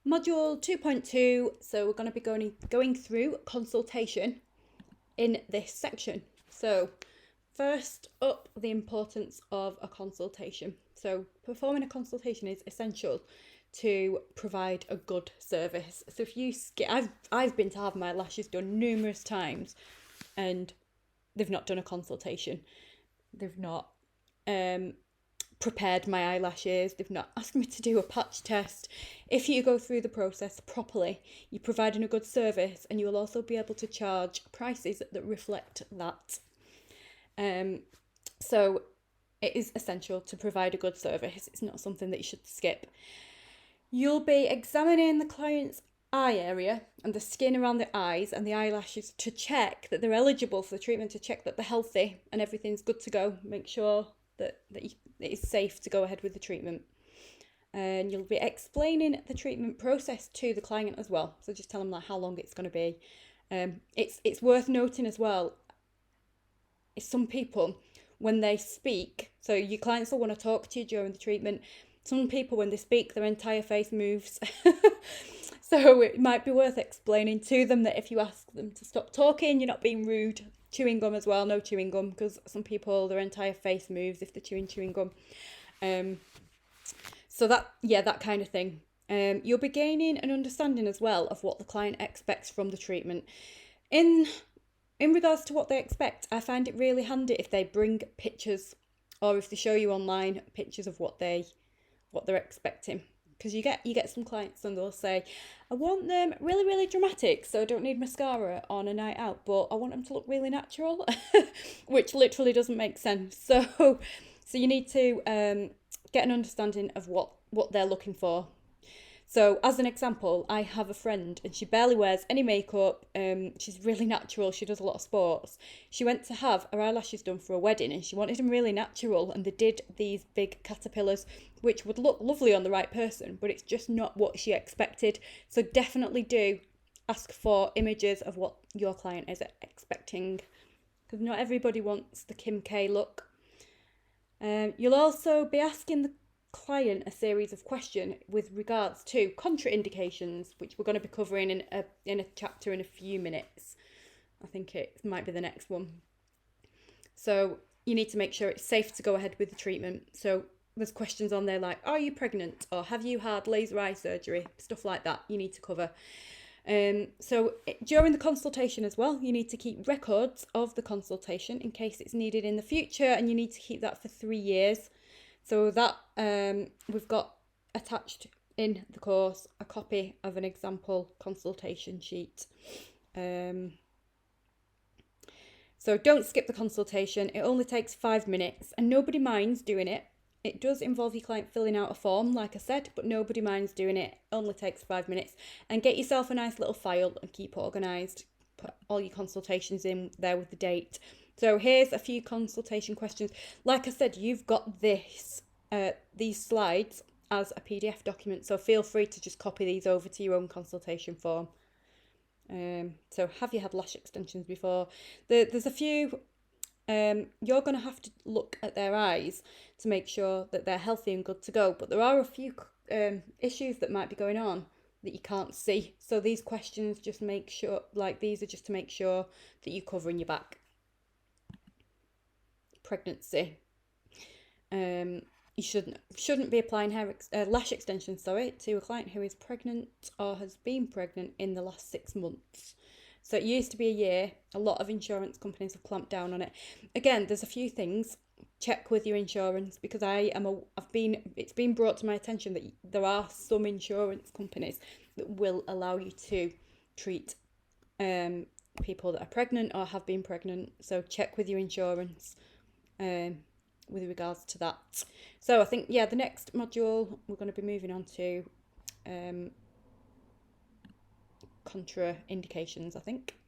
Module 2.2, so we're going to be going through consultation in this section. So first up, the importance of a consultation. So performing a consultation is essential to provide a good service. So if you I've been to have my lashes done numerous times and they've not done a consultation. They've not prepared my eyelashes. They've not asked me to do a patch test. If you go through the process properly, you're providing a good service, and you will also be able to charge prices that reflect that. So it is essential to provide a good service. It's not something that you should skip. You'll be examining the client's eye area and the skin around the eyes and the eyelashes to check that they're eligible for the treatment, to check that they're healthy and everything's good to go. Make sure that it is safe to go ahead with the treatment. And you'll be explaining the treatment process to the client as well. So just tell them like how long it's going to be. It's worth noting as well, some people, when they speak, so your clients will want to talk to you during the treatment. Some people, when they speak, their entire face moves. So it might be worth explaining to them that if you ask them to stop talking, you're not being rude. Chewing gum as well, no chewing gum, because some people, their entire face moves if they're chewing gum. So that kind of thing. You'll be gaining an understanding as well of what the client expects from the treatment. In regards to what they expect, I find it really handy if they bring pictures, or if they show you online pictures of what they're expecting. Because you get some clients and they'll say, I want them really, really dramatic, so I don't need mascara on a night out, but I want them to look really natural, which literally doesn't make sense. So you need to get an understanding of what they're looking for. So as an example, I have a friend and she barely wears any makeup. She's really natural. She does a lot of sports. She went to have her eyelashes done for a wedding and she wanted them really natural, and they did these big caterpillars, which would look lovely on the right person, but it's just not what she expected. So definitely do ask for images of what your client is expecting, because not everybody wants the Kim K look. You'll also be asking the client a series of questions with regards to contraindications, which we're going to be covering in a chapter in a few minutes. I think it might be the next one. So you need to make sure it's safe to go ahead with the treatment. So there's questions on there like, are you pregnant, or have you had laser eye surgery? Stuff like that you need to cover. So during the consultation as well, you need to keep records of the consultation in case it's needed in the future, and you need to keep that for 3 years. So that we've got attached in the course a copy of an example consultation sheet. So don't skip the consultation. It only takes 5 minutes and nobody minds doing it. It does involve your client filling out a form, like I said, but nobody minds doing it. It only takes 5 minutes. And get yourself a nice little file and keep it organised. Put all your consultations in there with the date. So here's a few consultation questions. Like I said, you've got these slides as a PDF document, so feel free to just copy these over to your own consultation form. So have you had lash extensions before? There's a few. You're going to have to look at their eyes to make sure that they're healthy and good to go, but there are a few issues that might be going on that you can't see. So these questions just make sure, like these are just to make sure that you're covering your back. Pregnancy. You shouldn't be applying lash extensions, to a client who is pregnant or has been pregnant in the last 6 months. So it used to be a year. A lot of insurance companies have clamped down on it. Again, there's a few things. Check with your insurance, because it's been brought to my attention that there are some insurance companies that will allow you to treat people that are pregnant or have been pregnant. So check with your insurance with regards to that. So I think, the next module we're going to be moving on to contraindications, I think.